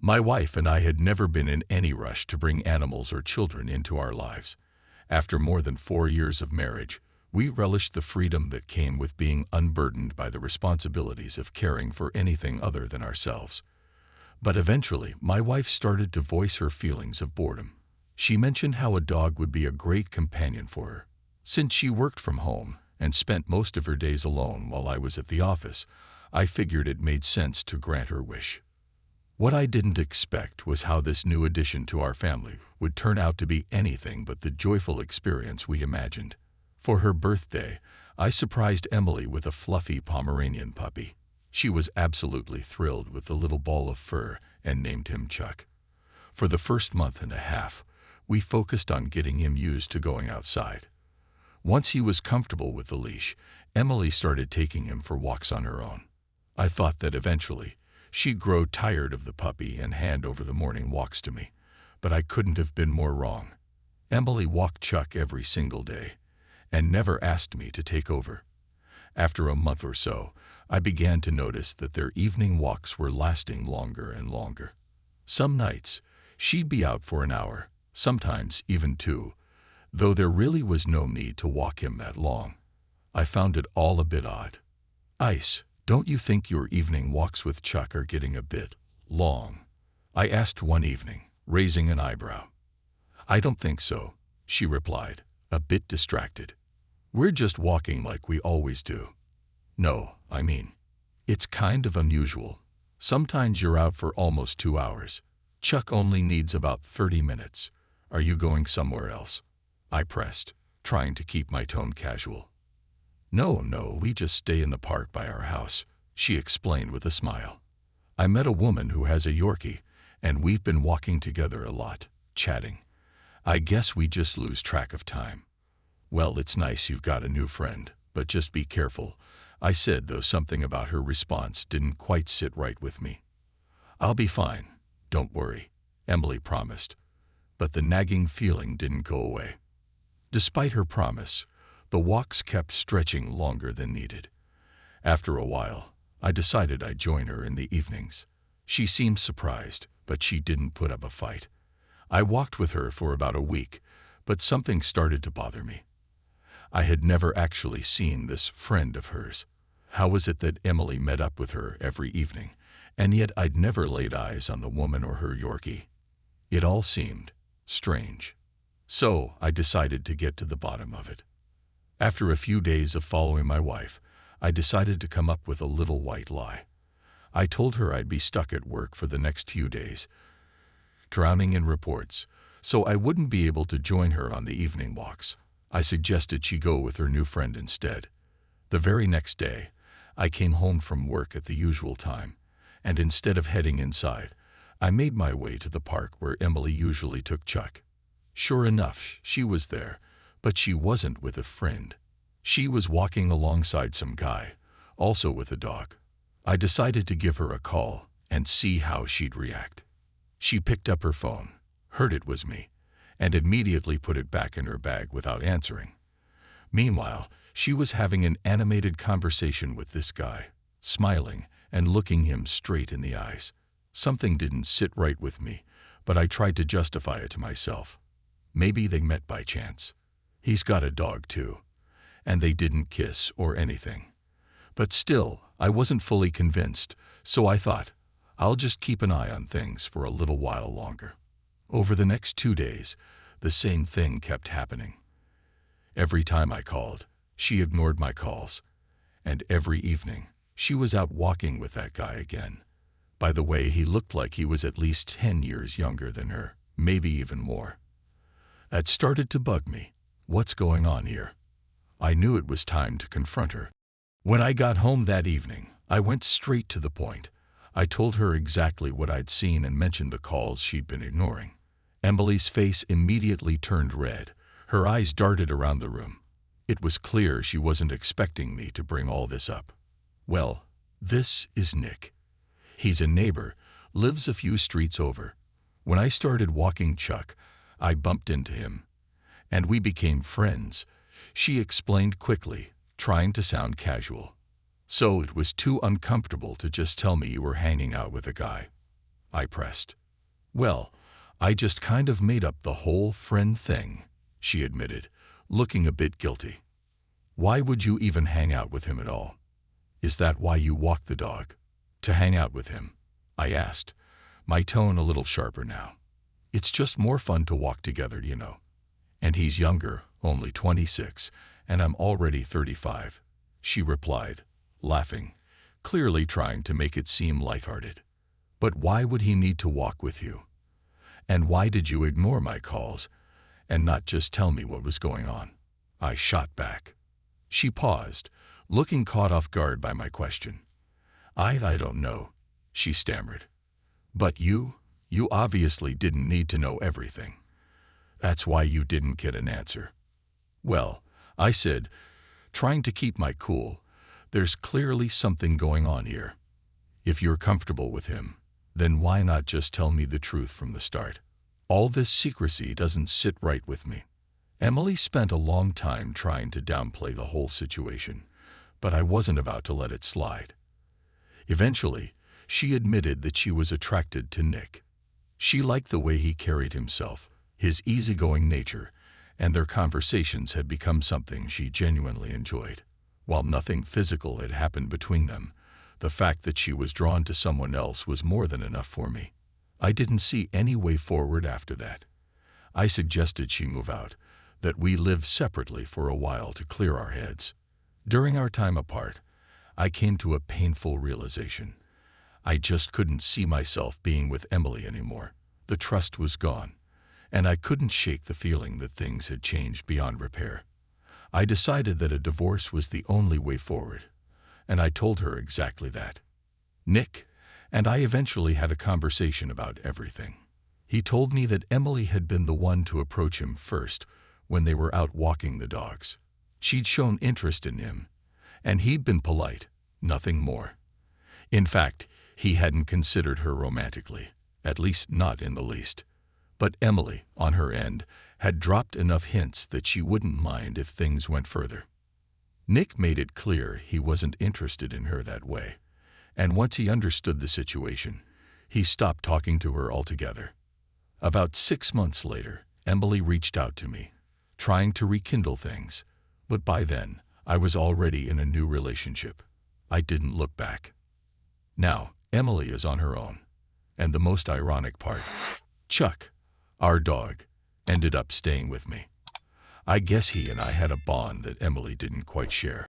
My wife and I had never been in any rush to bring animals or children into our lives. After more than 4 years of marriage, we relished the freedom that came with being unburdened by the responsibilities of caring for anything other than ourselves. But eventually, my wife started to voice her feelings of boredom. She mentioned how a dog would be a great companion for her. Since she worked from home and spent most of her days alone while I was at the office, I figured it made sense to grant her wish. What I didn't expect was how this new addition to our family would turn out to be anything but the joyful experience we imagined. For her birthday, I surprised Emily with a fluffy Pomeranian puppy. She was absolutely thrilled with the little ball of fur and named him Chuck. For the first month and a half, we focused on getting him used to going outside. Once he was comfortable with the leash, Emily started taking him for walks on her own. I thought that eventually, she'd grow tired of the puppy and hand over the morning walks to me, but I couldn't have been more wrong. Emily walked Chuck every single day, and never asked me to take over. After a month or so, I began to notice that their evening walks were lasting longer and longer. Some nights, she'd be out for an hour, sometimes even 2, though there really was no need to walk him that long. I found it all a bit odd. "Ice, don't you think your evening walks with Chuck are getting a bit long?" I asked one evening, raising an eyebrow. "I don't think so," she replied, a bit distracted. "We're just walking like we always do." "No, I mean, it's kind of unusual. Sometimes you're out for almost 2 hours. Chuck only needs about 30 minutes. Are you going somewhere else?" I pressed, trying to keep my tone casual. No, we just stay in the park by our house," she explained with a smile. "I met a woman who has a Yorkie, and we've been walking together a lot, chatting. I guess we just lose track of time." "Well, it's nice you've got a new friend, but just be careful," I said, though something about her response didn't quite sit right with me. "I'll be fine, don't worry," Emily promised, but the nagging feeling didn't go away. Despite her promise, the walks kept stretching longer than needed. After a while, I decided I'd join her in the evenings. She seemed surprised, but she didn't put up a fight. I walked with her for about a week, but something started to bother me. I had never actually seen this friend of hers. How was it that Emily met up with her every evening, and yet I'd never laid eyes on the woman or her Yorkie? It all seemed strange. So I decided to get to the bottom of it. After a few days of following my wife, I decided to come up with a little white lie. I told her I'd be stuck at work for the next few days, drowning in reports, so I wouldn't be able to join her on the evening walks. I suggested she go with her new friend instead. The very next day, I came home from work at the usual time, and instead of heading inside, I made my way to the park where Emily usually took Chuck. Sure enough, she was there, but she wasn't with a friend. She was walking alongside some guy, also with a dog. I decided to give her a call and see how she'd react. She picked up her phone, heard it was me, and immediately put it back in her bag without answering. Meanwhile, she was having an animated conversation with this guy, smiling and looking him straight in the eyes. Something didn't sit right with me, but I tried to justify it to myself. Maybe they met by chance. He's got a dog too, and they didn't kiss or anything. But still, I wasn't fully convinced, so I thought, I'll just keep an eye on things for a little while longer. Over the next 2 days, the same thing kept happening. Every time I called, she ignored my calls, and every evening, she was out walking with that guy again. By the way, he looked like he was at least 10 years younger than her, maybe even more. That started to bug me. What's going on here? I knew it was time to confront her. When I got home that evening, I went straight to the point. I told her exactly what I'd seen and mentioned the calls she'd been ignoring. Emily's face immediately turned red. Her eyes darted around the room. It was clear she wasn't expecting me to bring all this up. "Well, this is Nick. He's a neighbor, lives a few streets over. When I started walking Chuck, I bumped into him, and we became friends," she explained quickly, trying to sound casual. "So it was too uncomfortable to just tell me you were hanging out with a guy." I pressed. Well, I just kind of made up the whole friend thing, she admitted, looking a bit guilty. Why would you even hang out with him at all? Is that why you walk the dog? To hang out with him? I asked, my tone a little sharper now. It's just more fun to walk together, you know. And he's younger, only 26, and I'm already 35, she replied, laughing, clearly trying to make it seem lighthearted. But why would he need to walk with you? And why did you ignore my calls and not just tell me what was going on? I shot back. She paused, looking caught off guard by my question. I don't know, she stammered. But you obviously didn't need to know everything. That's why you didn't get an answer. Well, I said, trying to keep my cool, there's clearly something going on here. If you're comfortable with him, then why not just tell me the truth from the start? All this secrecy doesn't sit right with me. Emily spent a long time trying to downplay the whole situation, but I wasn't about to let it slide. Eventually, she admitted that she was attracted to Nick. She liked the way he carried himself, his easygoing nature, and their conversations had become something she genuinely enjoyed. While nothing physical had happened between them, the fact that she was drawn to someone else was more than enough for me. I didn't see any way forward after that. I suggested she move out, that we live separately for a while to clear our heads. During our time apart, I came to a painful realization. I just couldn't see myself being with Emily anymore. The trust was gone, and I couldn't shake the feeling that things had changed beyond repair. I decided that a divorce was the only way forward, and I told her exactly that. Nick and I eventually had a conversation about everything. He told me that Emily had been the one to approach him first when they were out walking the dogs. She'd shown interest in him, and he'd been polite, nothing more. In fact, he hadn't considered her romantically, at least not in the least. But Emily, on her end, had dropped enough hints that she wouldn't mind if things went further. Nick made it clear he wasn't interested in her that way, and once he understood the situation, he stopped talking to her altogether. About 6 months later, Emily reached out to me, trying to rekindle things, but by then, I was already in a new relationship. I didn't look back. Now, Emily is on her own, and the most ironic part, Chuck, our dog, ended up staying with me. I guess he and I had a bond that Emily didn't quite share.